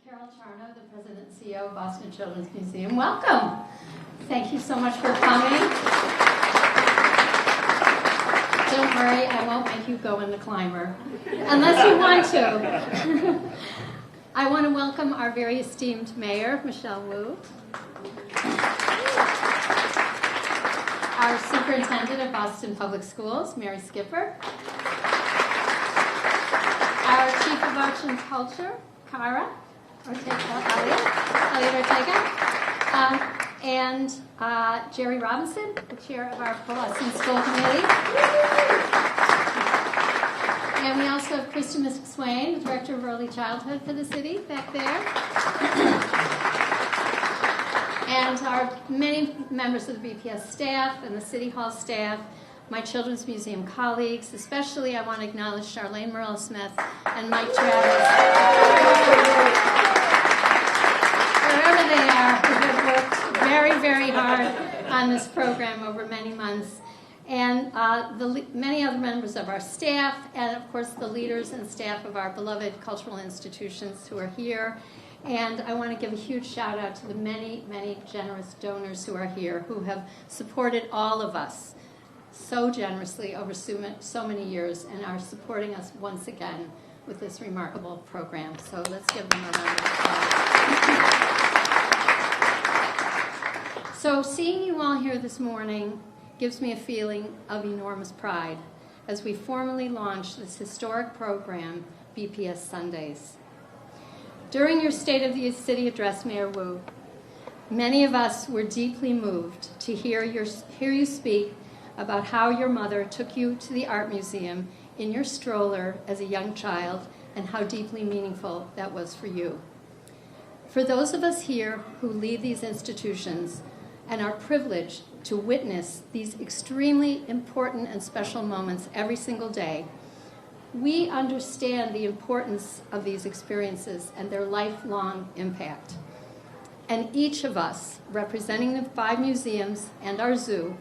the President and CEO of Boston Children's Museum. Welcome. Thank you so much for coming. Don't worry, I won't make you go in the climber, unless you want to. I want to welcome our very esteemed Mayor, Michelle Wu. Our Superintendent of Boston Public Schools, Mary Skipper. Our Chief of Arts and Culture, Kara Elliot-Ortega. And Jerry Robinson, the chair of our Boston School Committee. And we also have Krista McSwain, the Director of Early Childhood for the city, back there. And our many members of the BPS staff and the City Hall staff, my Children's Museum colleagues, especially I want to acknowledge Charlene Morrell-Smith and Mike Travis, wherever they are, who have worked very, very hard on this program over many months. And many other members of our staff, and of course the leaders and staff of our beloved cultural institutions who are here. And I want to give a huge shout out to the many, many generous donors who are here, who have supported all of us so generously over so many years and are supporting us once again with this remarkable program. So let's give them a round of applause. So seeing you all here this morning gives me a feeling of enormous pride as we formally launch this historic program, BPS Sundays. During your State of the City address, Mayor Wu, many of us were deeply moved to hear you speak about how your mother took you to the Art Museum in your stroller as a young child and how deeply meaningful that was for you. For those of us here who lead these institutions and are privileged to witness these extremely important and special moments every single day, we understand the importance of these experiences and their lifelong impact. And each of us, representing the 5 museums and our zoo,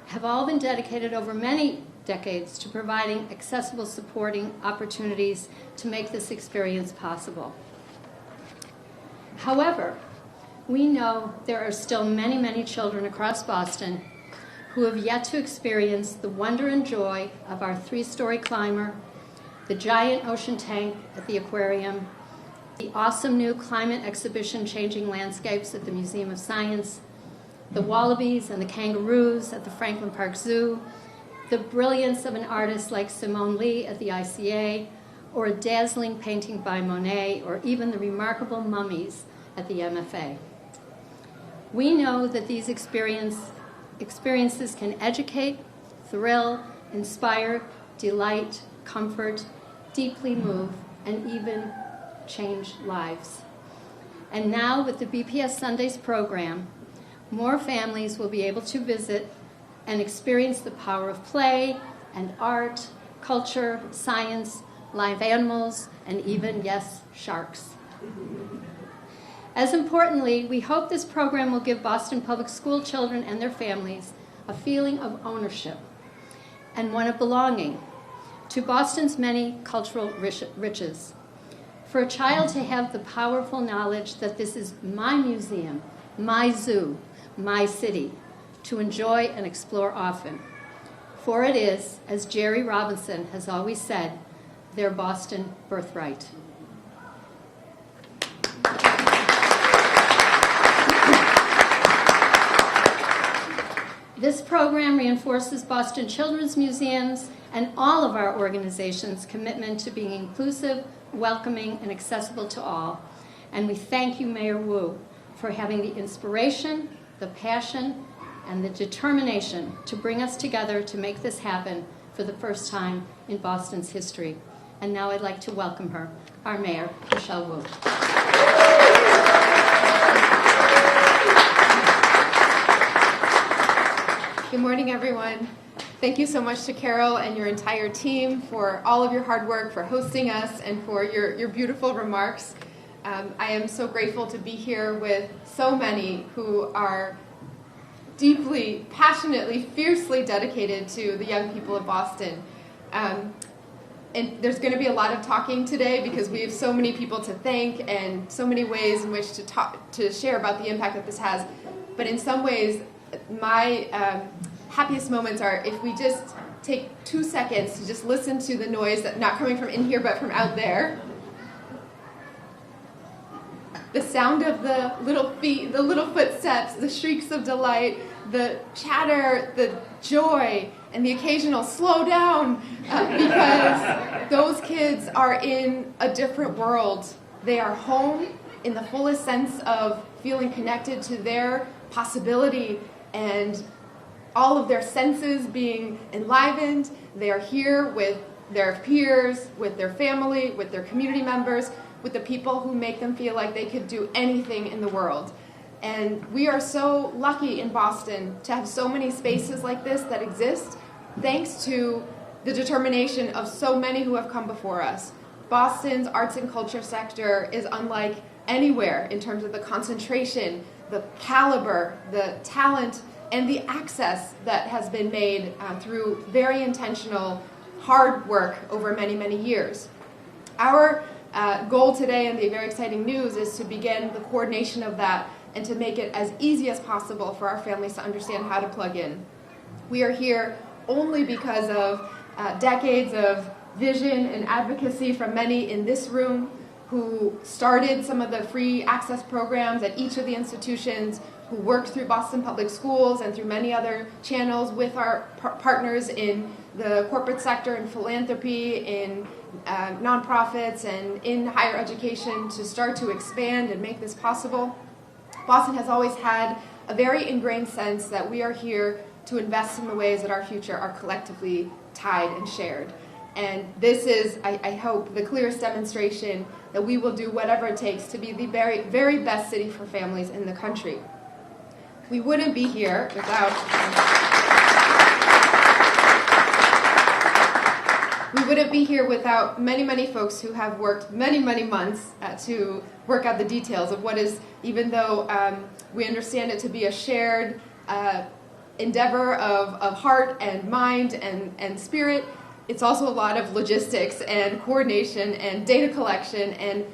have all been dedicated over many decades to providing accessible supporting opportunities to make this experience possible. However, we know there are still many, many children across Boston who have yet to experience the wonder and joy of our 3-story climber, the giant ocean tank at the aquarium, the awesome new climate exhibition Changing Landscapes at the Museum of Science, the wallabies and the kangaroos at the Franklin Park Zoo, the brilliance of an artist like Simone Lee at the ICA, or a dazzling painting by Monet, or even the remarkable mummies at the MFA. We know that these experiences can educate, thrill, inspire, delight, comfort, deeply move, and even change lives. And now with the BPS Sundays program, more families will be able to visit and experience the power of play and art, culture, science, live animals, and even, yes, sharks. As importantly, we hope this program will give Boston Public School children and their families a feeling of ownership and one of belonging to Boston's many cultural riches. For a child to have the powerful knowledge that this is my museum, my zoo, my city, to enjoy and explore often. For it is, as Jerry Robinson has always said, their Boston birthright. This program reinforces Boston Children's Museums and all of our organizations' commitment to being inclusive, welcoming, and accessible to all. And we thank you, Mayor Wu, for having the inspiration, the passion, and the determination to bring us together to make this happen for the first time in Boston's history. And now I'd like to welcome her, our Mayor, Michelle Wu. Good morning, everyone. Thank you so much to Carol and your entire team for all of your hard work, for hosting us, and for your beautiful remarks. I am so grateful to be here with so many who are deeply, passionately, fiercely dedicated to the young people of Boston. And there's going to be a lot of talking today because we have so many people to thank and so many ways in which to share about the impact that this has. But in some ways, my happiest moments are if we just take 2 seconds to just listen to the noise that not coming from in here but from out there. The sound of the little feet, the little footsteps, the shrieks of delight, the chatter, the joy, and the occasional slow down because those kids are in a different world. They are home in the fullest sense of feeling connected to their possibility and all of their senses being enlivened. They are here with their peers, with their family, with their community members, with the people who make them feel like they could do anything in the world. And we are so lucky in Boston to have so many spaces like this that exist, thanks to the determination of so many who have come before us. Boston's arts and culture sector is unlike anywhere in terms of the concentration, the caliber, the talent, and the access that has been made through very intentional, hard work over many, many years. Our goal today, and the very exciting news, is to begin the coordination of that and to make it as easy as possible for our families to understand how to plug in. We are here only because of decades of vision and advocacy from many in this room who started some of the free access programs at each of the institutions, who worked through Boston Public Schools and through many other channels with our partners in the corporate sector and philanthropy, in nonprofits, and in higher education to start to expand and make this possible. Boston has always had a very ingrained sense that we are here to invest in the ways that our future are collectively tied and shared. And this is, I hope, the clearest demonstration that we will do whatever it takes to be the very, very best city for families in the country. We wouldn't be here without many, many folks who have worked many, many months to work out the details of what is, even though we understand it to be a shared endeavor of heart and mind and spirit, it's also a lot of logistics and coordination and data collection and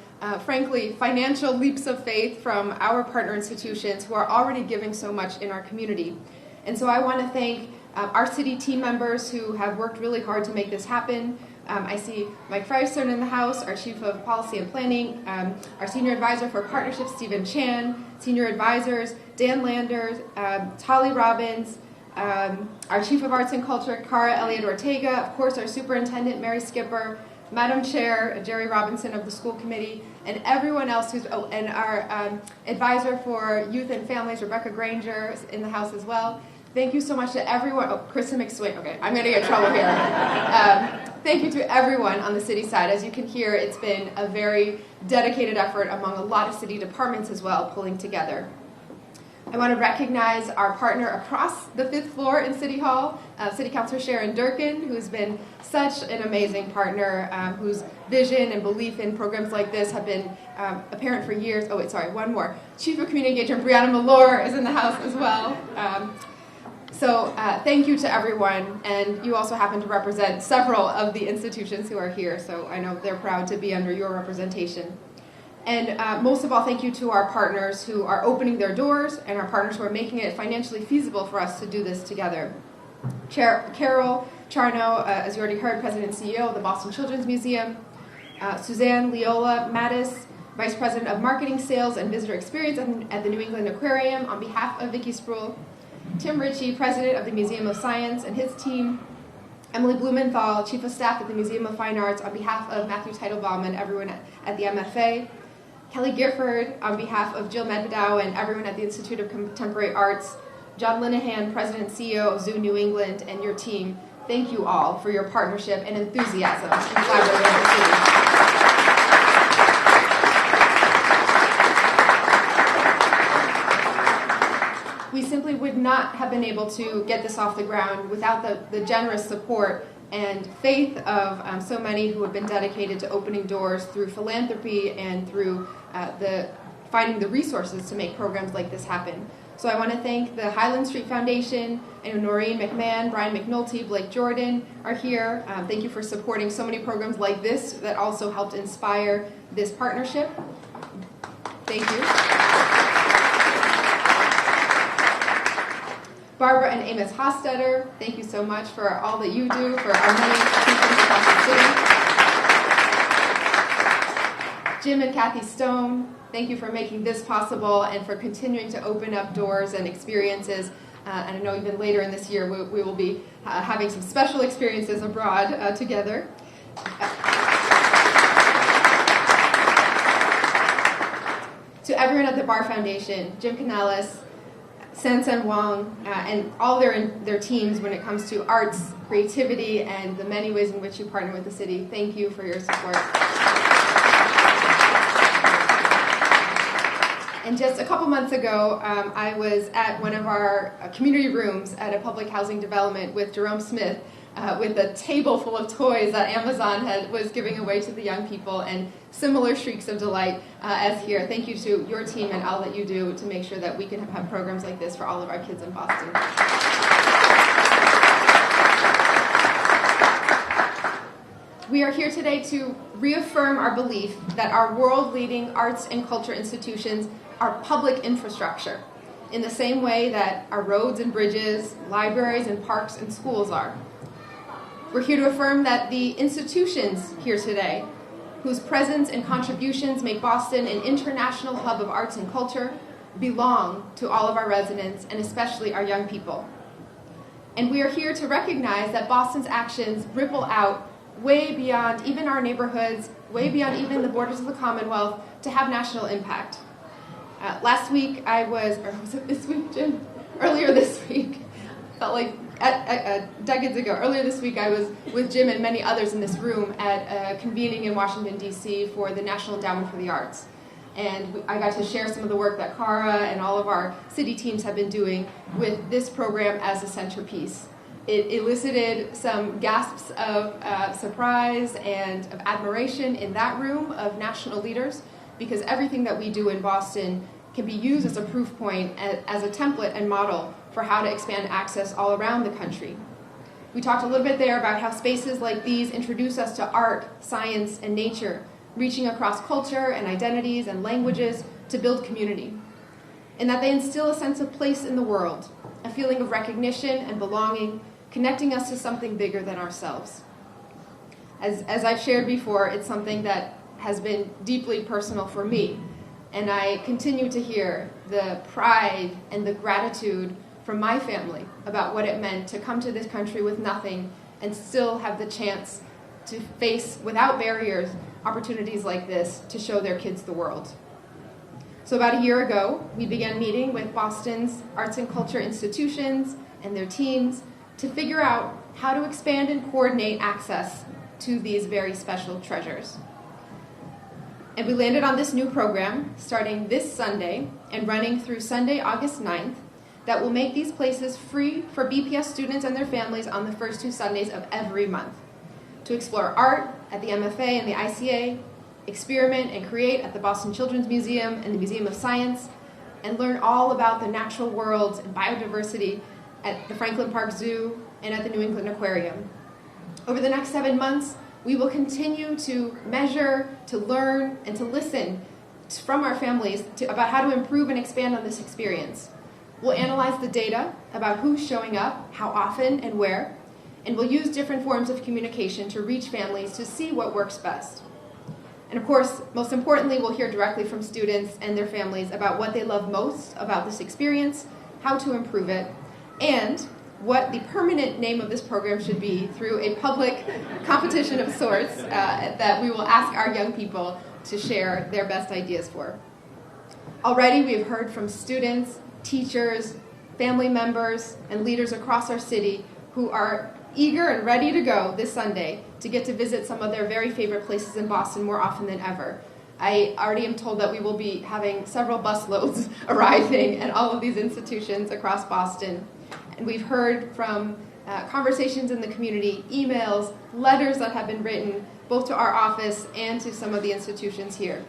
frankly, financial leaps of faith from our partner institutions who are already giving so much in our community. And so I want to thank our city team members who have worked really hard to make this happen. I see Mike Freistern in the house, our Chief of Policy and Planning, our Senior Advisor for Partnerships, Stephen Chan, Senior Advisors, Dan Landers, Tolly Robbins, our Chief of Arts and Culture, Kara Elliot-Ortega, of course our Superintendent, Mary Skipper, Madam Chair, Jerry Robinson of the school committee, and everyone else and our Advisor for Youth and Families, Rebecca Granger, is in the house as well. Thank you so much to everyone. Oh, Krista McSwain. Okay, I'm going to get in trouble here. Thank you to everyone on the city side. As you can hear, it's been a very dedicated effort among a lot of city departments as well, pulling together. I want to recognize our partner across the 5th floor in City Hall, City Councilor Sharon Durkin, who's been such an amazing partner, whose vision and belief in programs like this have been apparent for years. Oh, wait, sorry, one more. Chief of Community Engagement, Brianna Malore, is in the house as well. So thank you to everyone, and you also happen to represent several of the institutions who are here, so I know they're proud to be under your representation. And most of all, thank you to our partners who are opening their doors and our partners who are making it financially feasible for us to do this together. Carol Charno, as you already heard, President and CEO of the Boston Children's Museum. Suzanne Leola Mattis, Vice President of Marketing, Sales, and Visitor Experience at the New England Aquarium on behalf of Vicki Spruill. Tim Ritchie, President of the Museum of Science and his team. Emily Blumenthal, Chief of Staff at the Museum of Fine Arts on behalf of Matthew Teitelbaum and everyone at the MFA. Kelly Gifford on behalf of Jill Medvedow and everyone at the Institute of Contemporary Arts. John Linehan, President and CEO of Zoo New England, and your team. Thank you all for your partnership and enthusiasm in collaborating with the city. We simply would not have been able to get this off the ground without the generous support and faith of so many who have been dedicated to opening doors through philanthropy and through finding the resources to make programs like this happen. So I want to thank the Highland Street Foundation, and Noreen McMahon, Brian McNulty, Blake Jordan are here. Thank you for supporting so many programs like this that also helped inspire this partnership. Thank you. Barbara and Amos Hostetter, thank you so much for all that you do for our many teachers across the city. Jim and Kathy Stone, thank you for making this possible and for continuing to open up doors and experiences. And I know even later in this year we will be having some special experiences abroad together. To everyone at the Bar Foundation, Jim Canales, Sansan Wong, and all their teams when it comes to arts, creativity, and the many ways in which you partner with the city, thank you for your support. And just a couple months ago, I was at one of our community rooms at a public housing development with Jerome Smith with a table full of toys that Amazon was giving away to the young people, and similar shrieks of delight as here. Thank you to your team and all that you do to make sure that we can have programs like this for all of our kids in Boston. We are here today to reaffirm our belief that our world-leading arts and culture institutions are public infrastructure, in the same way that our roads and bridges, libraries and parks and schools are. We're here to affirm that the institutions here today, whose presence and contributions make Boston an international hub of arts and culture, belong to all of our residents and especially our young people. And we are here to recognize that Boston's actions ripple out way beyond even our neighborhoods, way beyond even the borders of the Commonwealth, to have national impact. Last week or was it this week, Jim? Earlier this week, felt like decades ago. Earlier this week, I was with Jim and many others in this room at convening in Washington, D.C. for the National Endowment for the Arts. And I got to share some of the work that Kara and all of our city teams have been doing with this program as a centerpiece. It elicited some gasps of surprise and of admiration in that room of national leaders, because everything that we do in Boston can be used as a proof point, as a template and model for how to expand access all around the country. We talked a little bit there about how spaces like these introduce us to art, science, and nature, reaching across culture and identities and languages to build community, and that they instill a sense of place in the world, a feeling of recognition and belonging, connecting us to something bigger than ourselves. As I've shared before, it's something that has been deeply personal for me, and I continue to hear the pride and the gratitude from my family about what it meant to come to this country with nothing and still have the chance to face, without barriers, opportunities like this to show their kids the world. So about a year ago, we began meeting with Boston's arts and culture institutions and their teams to figure out how to expand and coordinate access to these very special treasures. And we landed on this new program starting this Sunday and running through Sunday, August 9th, that will make these places free for BPS students and their families on the first 2 Sundays of every month, to explore art at the MFA and the ICA, experiment and create at the Boston Children's Museum and the Museum of Science, and learn all about the natural world and biodiversity at the Franklin Park Zoo and at the New England Aquarium. Over the next 7 months, we will continue to measure, to learn, and to listen from our families about how to improve and expand on this experience. We'll analyze the data about who's showing up, how often, and where, and we'll use different forms of communication to reach families to see what works best. And of course, most importantly, we'll hear directly from students and their families about what they love most about this experience, how to improve it, and what the permanent name of this program should be through a public competition of sorts that we will ask our young people to share their best ideas for. Already we have heard from students, teachers, family members, and leaders across our city who are eager and ready to go this Sunday to get to visit some of their very favorite places in Boston more often than ever. I already am told that we will be having several busloads arriving at all of these institutions across Boston. And we've heard from conversations in the community, emails, letters that have been written, both to our office and to some of the institutions here.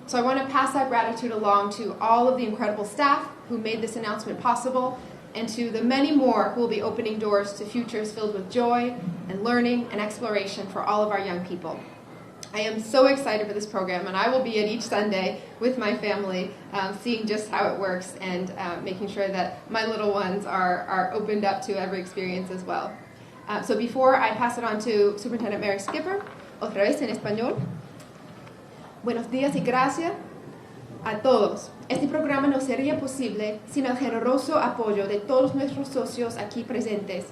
So I want to pass that gratitude along to all of the incredible staff who made this announcement possible, and to the many more who will be opening doors to futures filled with joy and learning and exploration for all of our young people. I am so excited for this program, and I will be at each Sunday with my family, seeing just how it works and making sure that my little ones are opened up to every experience as well. So before I pass it on to Superintendent Mary Skipper, otra vez en español. Buenos días y gracias a todos. Este programa no sería posible sin el generoso apoyo de todos nuestros socios aquí presentes.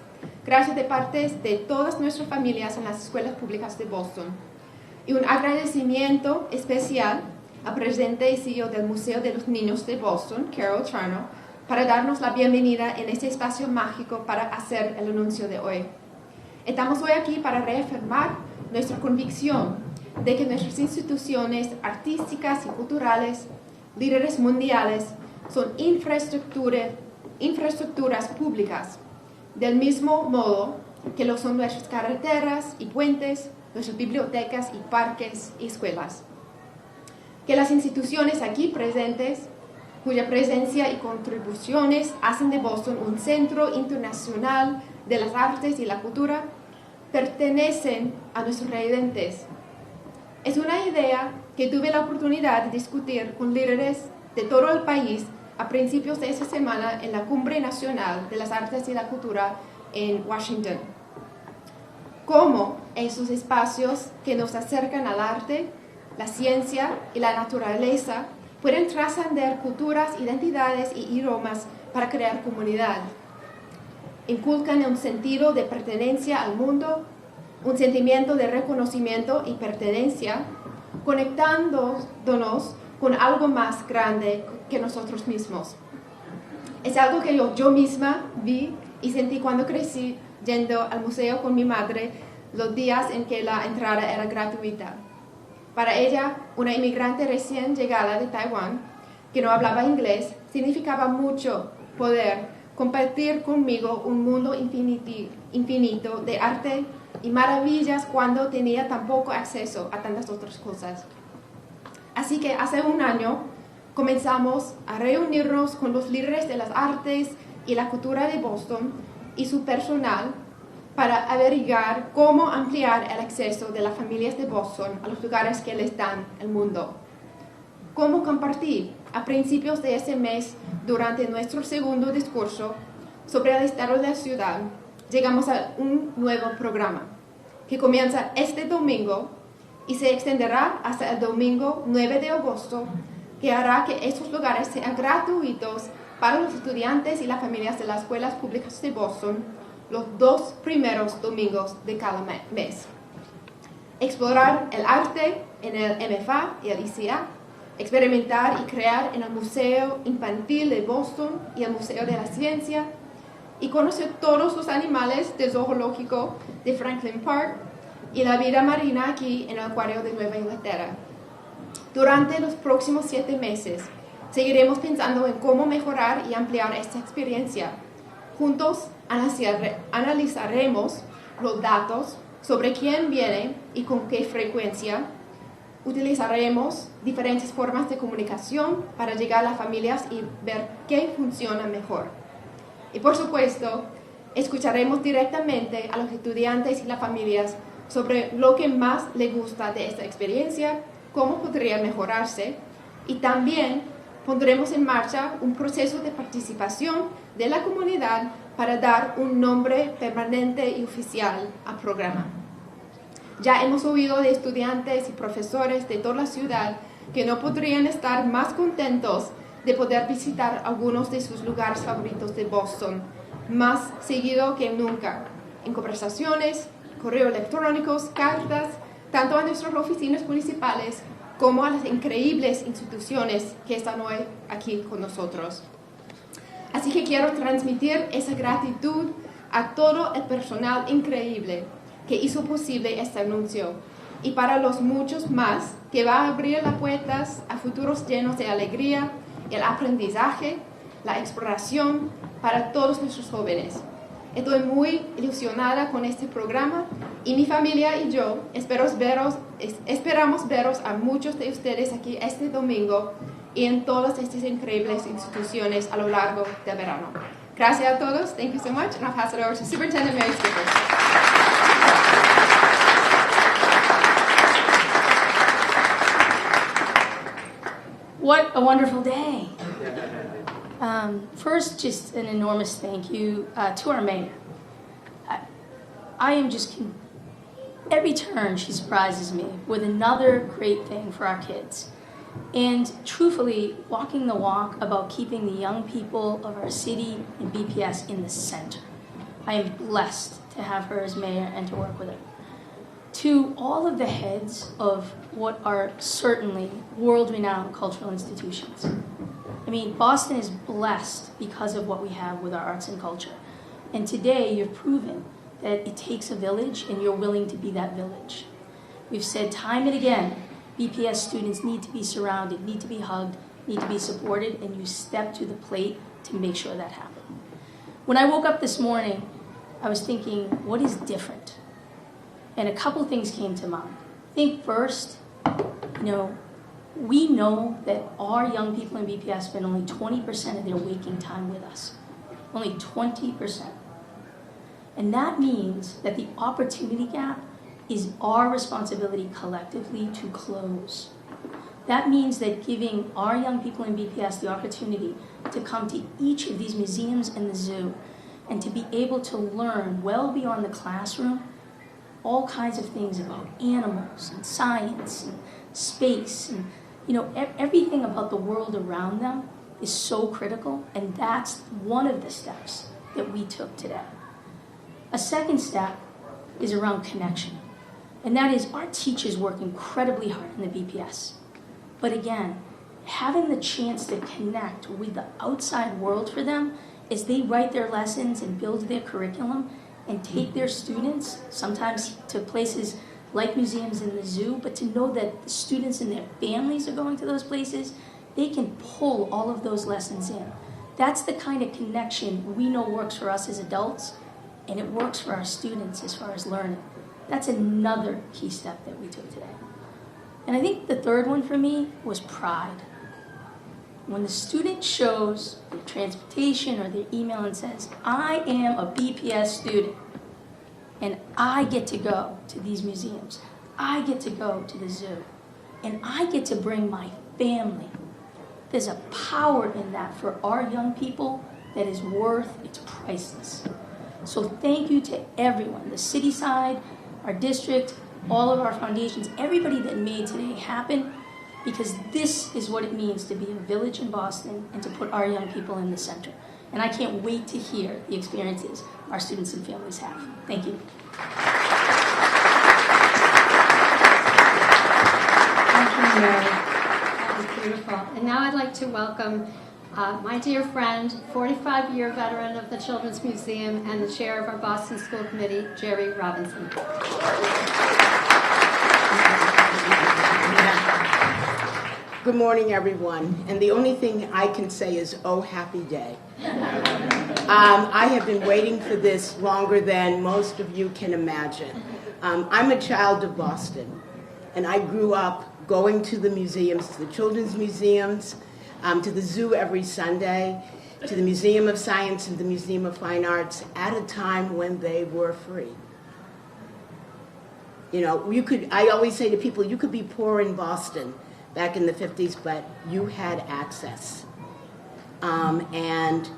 Gracias de parte de todas nuestras familias en las escuelas públicas de Boston. Y un agradecimiento especial al presidente y CEO del Museo de los Niños de Boston, Kara Elliot-Ortega, para darnos la bienvenida en este espacio mágico para hacer el anuncio de hoy. Estamos hoy aquí para reafirmar nuestra convicción de que nuestras instituciones artísticas y culturales, líderes mundiales, son infraestructuras públicas, del mismo modo que lo son nuestras carreteras y puentes, nuestras bibliotecas y parques y escuelas. Que las instituciones aquí presentes, cuya presencia y contribuciones hacen de Boston un centro internacional de las artes y la cultura, pertenecen a nuestros residentes. Es una idea que tuve la oportunidad de discutir con líderes de todo el país a principios de esta semana en la Cumbre Nacional de las Artes y la Cultura en Washington. Cómo esos espacios que nos acercan al arte, la ciencia y la naturaleza pueden trascender culturas, identidades y idiomas para crear comunidad. Inculcan un sentido de pertenencia al mundo, un sentimiento de reconocimiento y pertenencia, conectándonos con algo más grande que nosotros mismos. Es algo que yo misma vi y sentí cuando crecí yendo al museo con mi madre los días en que la entrada era gratuita. Para ella, una inmigrante recién llegada de Taiwán, que no hablaba inglés, significaba mucho poder compartir conmigo un mundo infinito de arte y maravillas cuando tenía tan poco acceso a tantas otras cosas. Así que hace un año comenzamos a reunirnos con los líderes de las artes y la cultura de Boston y su personal para averiguar cómo ampliar el acceso de las familias de Boston a los lugares que les dan el mundo. Cómo compartir a principios de ese mes, durante nuestro segundo discurso sobre el estado de la ciudad, llegamos a un nuevo programa que comienza este domingo y se extenderá hasta el domingo 9 de agosto, que hará que estos lugares sean gratuitos para los estudiantes y las familias de las escuelas públicas de Boston los 2 primeros domingos de cada mes. Explorar el arte en el MFA y el ICA, experimentar y crear en el Museo Infantil de Boston y el Museo de la Ciencia, y conocer todos los animales del zoológico de Franklin Park y la vida marina aquí en el acuario de Nueva Inglaterra. Durante los próximos 7 meses, seguiremos pensando en cómo mejorar y ampliar esta experiencia. Juntos analizaremos los datos sobre quién viene y con qué frecuencia. Utilizaremos diferentes formas de comunicación para llegar a las familias y ver qué funciona mejor. Y por supuesto, escucharemos directamente a los estudiantes y las familias sobre lo que más les gusta de esta experiencia, cómo podría mejorarse, y también pondremos en marcha un proceso de participación de la comunidad para dar un nombre permanente y oficial al programa. Ya hemos oído de estudiantes y profesores de toda la ciudad que no podrían estar más contentos de poder visitar algunos de sus lugares favoritos de Boston más seguido que nunca, en conversaciones, correos electrónicos, cartas, tanto a nuestras oficinas municipales como a las increíbles instituciones que están hoy aquí con nosotros. Así que quiero transmitir esa gratitud a todo el personal increíble que hizo posible este anuncio, y para los muchos más que va a abrir las puertas a futuros llenos de alegría, el aprendizaje, la exploración para todos nuestros jóvenes. Estoy muy ilusionada con este programa y mi familia y yo esperamos veros a muchos de ustedes aquí este domingo y en todas estas increíbles instituciones a lo largo del verano. Gracias a todos. Thank you so much. And I'll pass it over to Superintendent Mary Skippers. What a wonderful day. First, just an enormous thank you to our mayor. I am just, every turn she surprises me with another great thing for our kids. And truthfully, walking the walk about keeping the young people of our city and BPS in the center. I am blessed to have her as mayor and to work with her. To all of the heads of what are certainly world-renowned cultural institutions. I mean, Boston is blessed because of what we have with our arts and culture. And today, you've proven that it takes a village, and you're willing to be that village. We've said time and again, BPS students need to be surrounded, need to be hugged, need to be supported, and you step to the plate to make sure that happens. When I woke up this morning, I was thinking, what is different? And a couple things came to mind. I think first, we know that our young people in BPS spend only 20% of their waking time with us. Only 20%. And that means that the opportunity gap is our responsibility collectively to close. That means that giving our young people in BPS the opportunity to come to each of these museums and the zoo and to be able to learn well beyond the classroom all kinds of things about animals and science and space and everything about the world around them is so critical, and that's one of the steps that we took today. A second step is around connection, and that is our teachers work incredibly hard in the BPS. But again, having the chance to connect with the outside world for them as they write their lessons and build their curriculum and take their students, sometimes to places like museums and the zoo, but to know that the students and their families are going to those places, they can pull all of those lessons in. That's the kind of connection we know works for us as adults, and it works for our students as far as learning. That's another key step that we took today. And I think the third one for me was pride. When the student shows their transportation or their email and says, I am a BPS student, and I get to go to these museums, I get to go to the zoo, and I get to bring my family. There's a power in that for our young people that is it's priceless. So thank you to everyone, the city side, our district, all of our foundations, everybody that made today happen, because this is what it means to be a village in Boston and to put our young people in the center. And I can't wait to hear the experiences our students and families have. Thank you. Thank you, Mary. That was beautiful. And now I'd like to welcome my dear friend, 45-year veteran of the Children's Museum and the chair of our Boston School Committee, Jerry Robinson. Good morning, everyone. And the only thing I can say is, oh, happy day. I have been waiting for this longer than most of you can imagine. I'm a child of Boston, and I grew up going to the museums, to the children's museums, to the zoo every Sunday, to the Museum of Science and the Museum of Fine Arts at a time when they were free. I always say to people, you could be poor in Boston back in the 50s, but you had access. And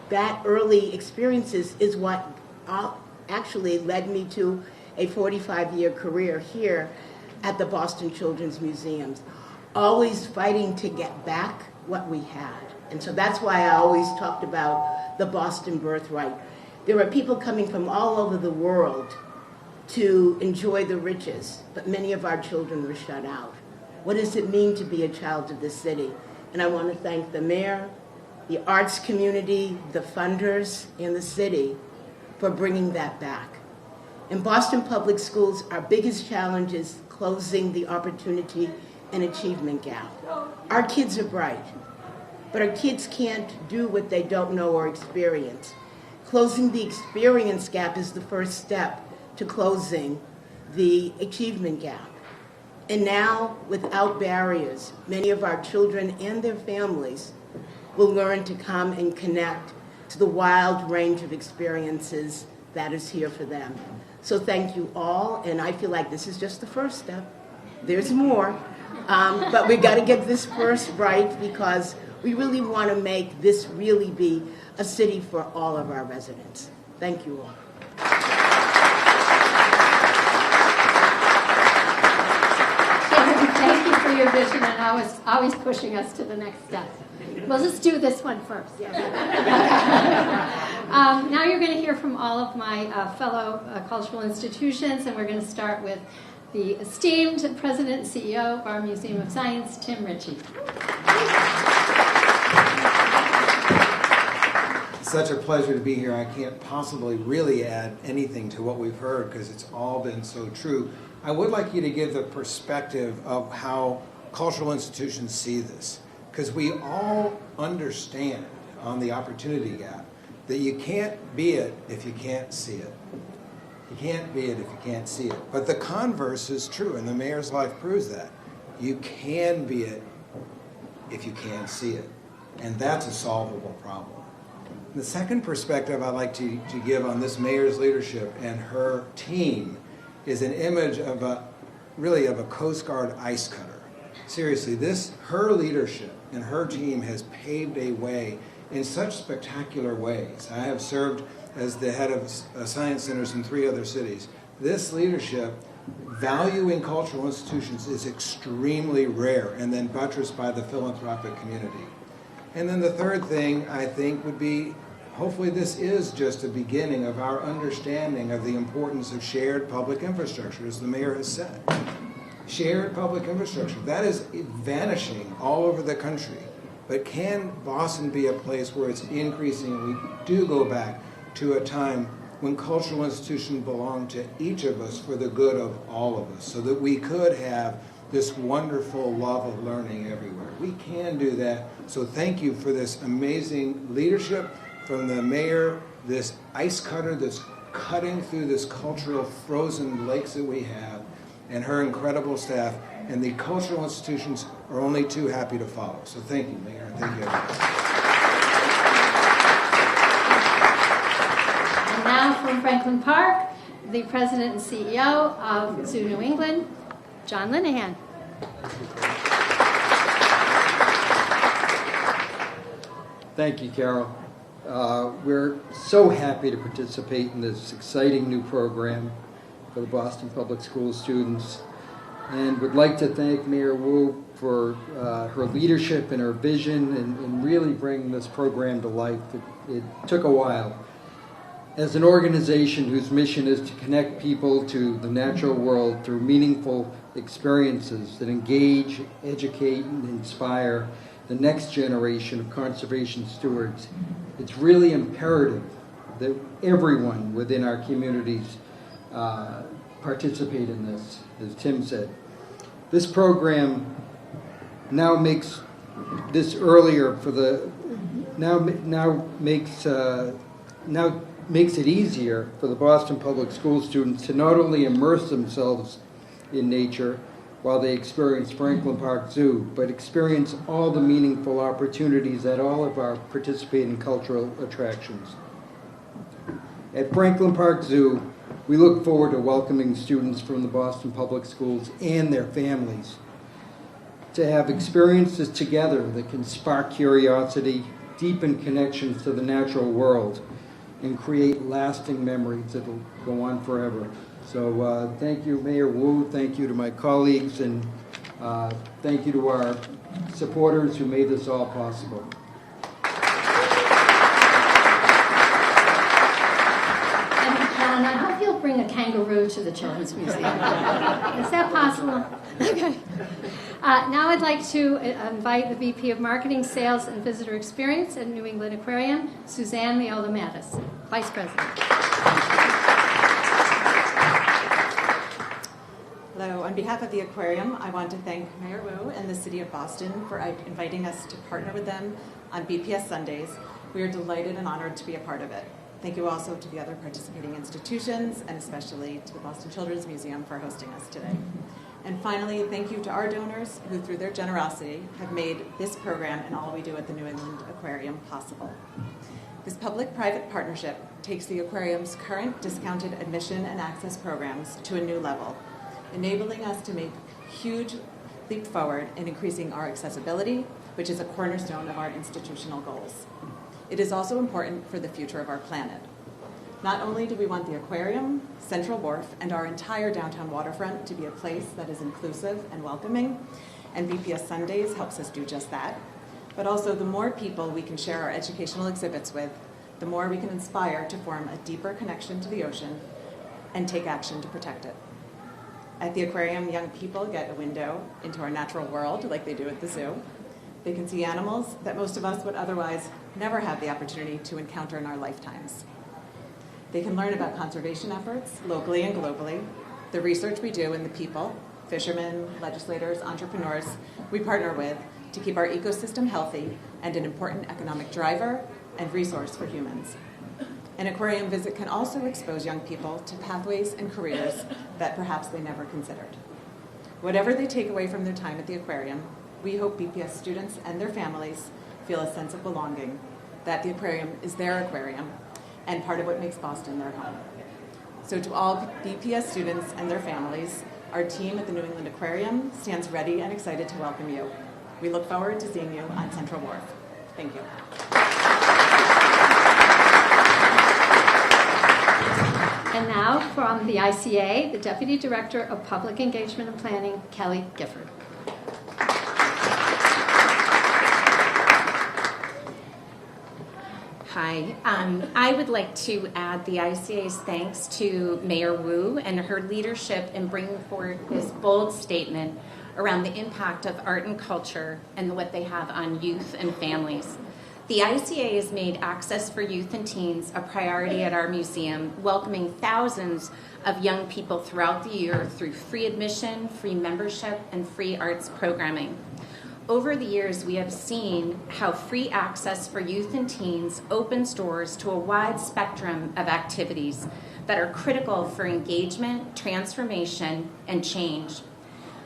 that early experiences is what actually led me to a 45-year career here at the Boston Children's Museums, always fighting to get back what we had. And so that's why I always talked about the Boston birthright. There are people coming from all over the world to enjoy the riches, but many of our children were shut out. What does it mean to be a child of the city? And I want to thank the mayor, the arts community, the funders, and the city for bringing that back. In Boston Public Schools, our biggest challenge is closing the opportunity and achievement gap. Our kids are bright, but our kids can't do what they don't know or experience. Closing the experience gap is the first step to closing the achievement gap. And now, without barriers, many of our children and their families will learn to come and connect to the wild range of experiences that is here for them. So thank you all, and I feel like this is just the first step. There's more, but we got to get this first right, because we really want to make this really be a city for all of our residents. Thank you all. Thank you for your vision and always pushing us to the next step. Well, let's do this one first. Now you're going to hear from all of my fellow cultural institutions, and we're going to start with the esteemed President and CEO of our Museum of Science, Tim Ritchie. Such a pleasure to be here. I can't possibly really add anything to what we've heard because it's all been so true. I would like you to give the perspective of how cultural institutions see this, because we all understand on the opportunity gap that you can't be it if you can't see it. You can't be it if you can't see it. But the converse is true, and the mayor's life proves that. You can be it if you can't see it, and that's a solvable problem. The second perspective I'd like to give on this mayor's leadership and her team is an image of a Coast Guard ice cutter. Seriously, her leadership and her team has paved a way in such spectacular ways. I have served as the head of science centers in 3 other cities. This leadership, valuing cultural institutions, is extremely rare, and then buttressed by the philanthropic community. And then the third thing, I think, would be, hopefully this is just a beginning of our understanding of the importance of shared public infrastructure, as the mayor has said. Shared public infrastructure, that is vanishing all over the country. But can Boston be a place where it's increasing, and we do go back to a time when cultural institutions belonged to each of us for the good of all of us, so that we could have this wonderful love of learning everywhere. We can do that. So thank you for this amazing leadership from the mayor, this ice cutter that's cutting through this cultural frozen lakes that we have, and her incredible staff. And the cultural institutions are only too happy to follow. So thank you, Mayor, and thank you, everybody. And now from Franklin Park, the President and CEO of Zoo New England, John Linehan. Thank you, Carol. We're so happy to participate in this exciting new program for the Boston Public Schools students, and would like to thank Mayor Wu for her leadership and her vision and really bringing this program to life. It took a while. As an organization whose mission is to connect people to the natural world through meaningful experiences that engage, educate, and inspire the next generation of conservation stewards, it's really imperative that everyone within our communities participate in this, as Tim said. This program now makes this earlier for the makes it easier for the Boston Public School students to not only immerse themselves in nature while they experience Franklin Park Zoo, but experience all the meaningful opportunities at all of our participating cultural attractions. At Franklin Park Zoo, we look forward to welcoming students from the Boston Public Schools and their families to have experiences together that can spark curiosity, deepen connections to the natural world, and create lasting memories that will go on forever. So thank you, Mayor Wu, thank you to my colleagues, and thank you to our supporters who made this all possible. And I hope you'll bring a kangaroo to the Children's Museum. Is that possible? Okay. Now I'd like to invite the VP of Marketing, Sales, and Visitor Experience at New England Aquarium, Suzanne Leola-Mattis, Vice President. Hello. On behalf of the aquarium, I want to thank Mayor Wu and the City of Boston for inviting us to partner with them on BPS Sundays. We are delighted and honored to be a part of it. Thank you also to the other participating institutions, and especially to the Boston Children's Museum for hosting us today. And finally, thank you to our donors who, through their generosity, have made this program and all we do at the New England Aquarium possible. This public-private partnership takes the aquarium's current discounted admission and access programs to a new level, enabling us to make a huge leap forward in increasing our accessibility, which is a cornerstone of our institutional goals. It is also important for the future of our planet. Not only do we want the aquarium, Central Wharf, and our entire downtown waterfront to be a place that is inclusive and welcoming, and BPS Sundays helps us do just that, but also the more people we can share our educational exhibits with, the more we can inspire to form a deeper connection to the ocean and take action to protect it. At the aquarium, young people get a window into our natural world like they do at the zoo. They can see animals that most of us would otherwise never have the opportunity to encounter in our lifetimes. They can learn about conservation efforts, locally and globally, the research we do, and the people, fishermen, legislators, entrepreneurs, we partner with to keep our ecosystem healthy and an important economic driver and resource for humans. An aquarium visit can also expose young people to pathways and careers that perhaps they never considered. Whatever they take away from their time at the aquarium, we hope BPS students and their families feel a sense of belonging, that the aquarium is their aquarium and part of what makes Boston their home. So to all BPS students and their families, our team at the New England Aquarium stands ready and excited to welcome you. We look forward to seeing you on Central Wharf. Thank you. And now from the ICA, the Deputy Director of Public Engagement and Planning, Kelly Gifford. Hi. I would like to add the ICA's thanks to Mayor Wu and her leadership in bringing forward this bold statement around the impact of art and culture and what they have on youth and families. The ICA has made access for youth and teens a priority at our museum, welcoming thousands of young people throughout the year through free admission, free membership, and free arts programming. Over the years, we have seen how free access for youth and teens opens doors to a wide spectrum of activities that are critical for engagement, transformation, and change.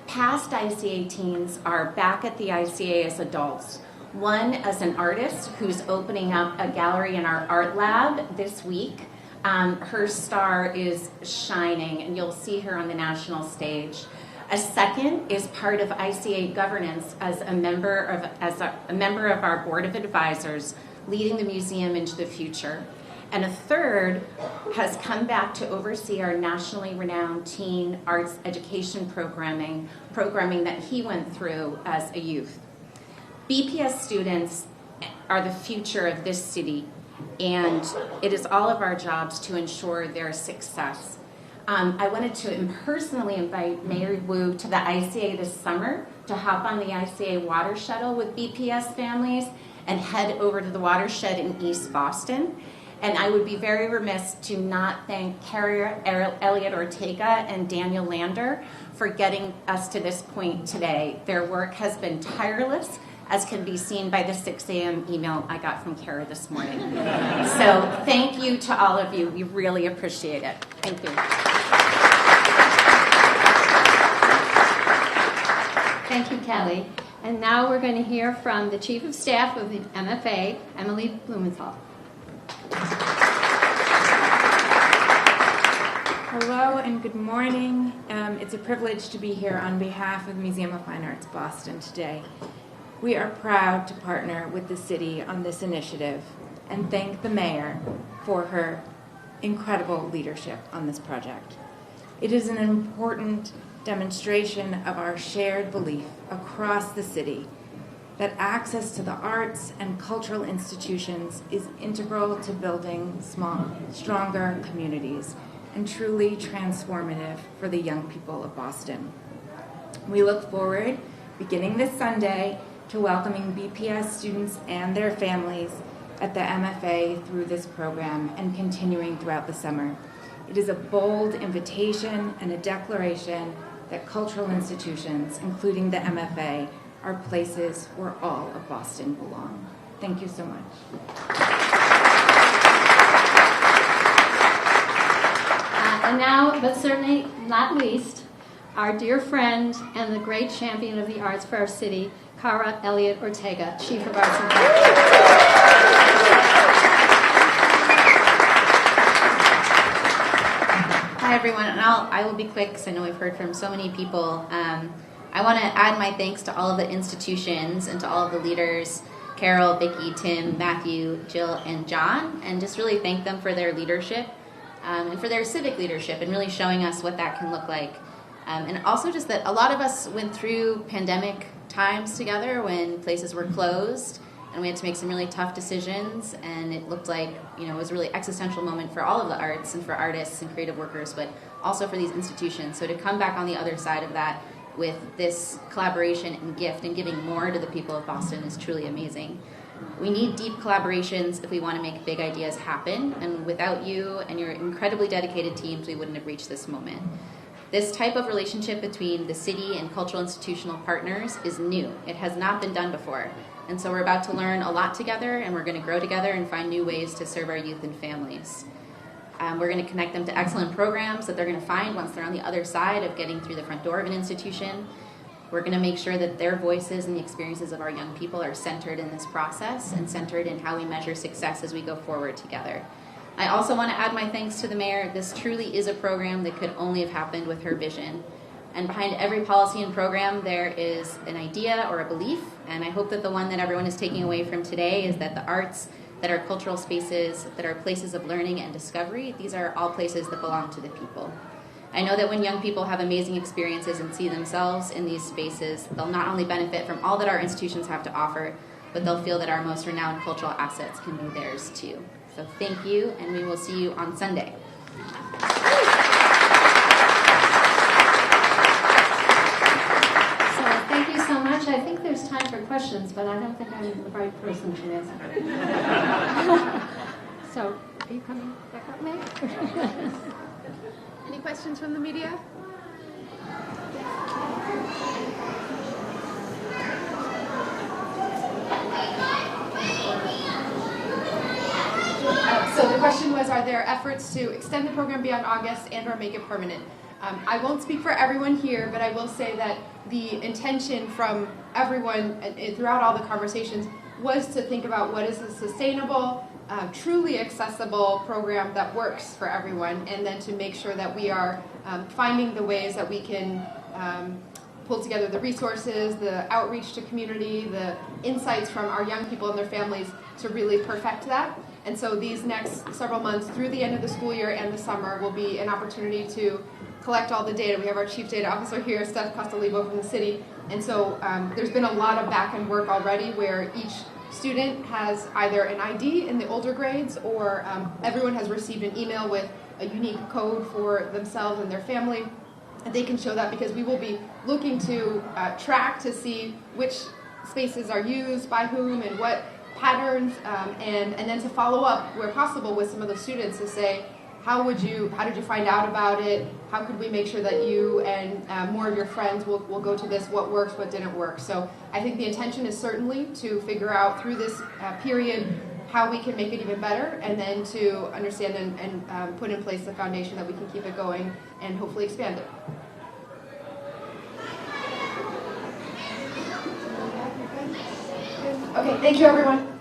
Past ICA teens are back at the ICA as adults. One as an artist who's opening up a gallery in our art lab this week. Her star is shining, and you'll see her on the national stage. A second is part of ICA governance as a member of our board of advisors, leading the museum into the future. And a third has come back to oversee our nationally renowned teen arts education programming that he went through as a youth. BPS students are the future of this city, and it is all of our jobs to ensure their success. I wanted to personally invite Mayor Wu to the ICA this summer to hop on the ICA water shuttle with BPS families and head over to the watershed in East Boston. And I would be very remiss to not thank Kara Elliot-Ortega and Daniel Lander for getting us to this point today. Their work has been tireless, as can be seen by the 6 a.m. email I got from Kara this morning. So thank you to all of you. We really appreciate it. Thank you. Thank you, Kelly. And now we're going to hear from the Chief of Staff of the MFA, Emily Blumenthal. Hello and good morning. It's a privilege to be here on behalf of the Museum of Fine Arts Boston today. We are proud to partner with the city on this initiative and thank the mayor for her incredible leadership on this project. It is an important demonstration of our shared belief across the city that access to the arts and cultural institutions is integral to building stronger communities and truly transformative for the young people of Boston. We look forward, beginning this Sunday, to welcoming BPS students and their families at the MFA through this program and continuing throughout the summer. It is a bold invitation and a declaration that cultural institutions, including the MFA, are places where all of Boston belong. Thank you so much. And now, but certainly not least, our dear friend and the great champion of the arts for our city, Kara Elliot-Ortega, Chief of Arts and Culture. Hi everyone, and I will be quick because I know we've heard from so many people. I want to add my thanks to all of the institutions and to all of the leaders, Carol, Vicki, Tim, Matthew, Jill, and John, and just really thank them for their leadership and for their civic leadership and really showing us what that can look like. And also just that a lot of us went through pandemic times together when places were closed and we had to make some really tough decisions, and it looked like, it was a really existential moment for all of the arts and for artists and creative workers, but also for these institutions. So to come back on the other side of that with this collaboration and gift and giving more to the people of Boston is truly amazing. We need deep collaborations if we want to make big ideas happen, and without you and your incredibly dedicated teams, we wouldn't have reached this moment. This type of relationship between the city and cultural institutional partners is new. It has not been done before. And so we're about to learn a lot together, and we're going to grow together and find new ways to serve our youth and families. We're going to connect them to excellent programs that they're going to find once they're on the other side of getting through the front door of an institution. We're going to make sure that their voices and the experiences of our young people are centered in this process and centered in how we measure success as we go forward together. I also want to add my thanks to the mayor. This truly is a program that could only have happened with her vision. And behind every policy and program, there is an idea or a belief. And I hope that the one that everyone is taking away from today is that the arts, that are cultural spaces, that are places of learning and discovery, these are all places that belong to the people. I know that when young people have amazing experiences and see themselves in these spaces, they'll not only benefit from all that our institutions have to offer, but they'll feel that our most renowned cultural assets can be theirs too. So thank you, and we will see you on Sunday. Thank you so much. I think there's time for questions, but I don't think I'm the right person to answer. So, are you coming back up, Meg? Any questions from the media? So the question was, are there efforts to extend the program beyond August and or make it permanent? I won't speak for everyone here, but I will say that the intention from everyone throughout all the conversations was to think about what is a sustainable, truly accessible program that works for everyone, and then to make sure that we are finding the ways that we can pull together the resources, the outreach to community, the insights from our young people and their families to really perfect that. And so these next several months through the end of the school year and the summer will be an opportunity to collect all the data. We have our chief data officer here, Steph Costolivo from the city. And so there's been a lot of back-end work already where each student has either an ID in the older grades or everyone has received an email with a unique code for themselves and their family. And they can show that because we will be looking to track to see which spaces are used by whom and what patterns, and then to follow up where possible with some of the students to say, how did you find out about it? How could we make sure that you and more of your friends will go to this? What works, what didn't work? So I think the intention is certainly to figure out through this period how we can make it even better, and then to understand and put in place the foundation that we can keep it going and hopefully expand it. Okay, thank you everyone.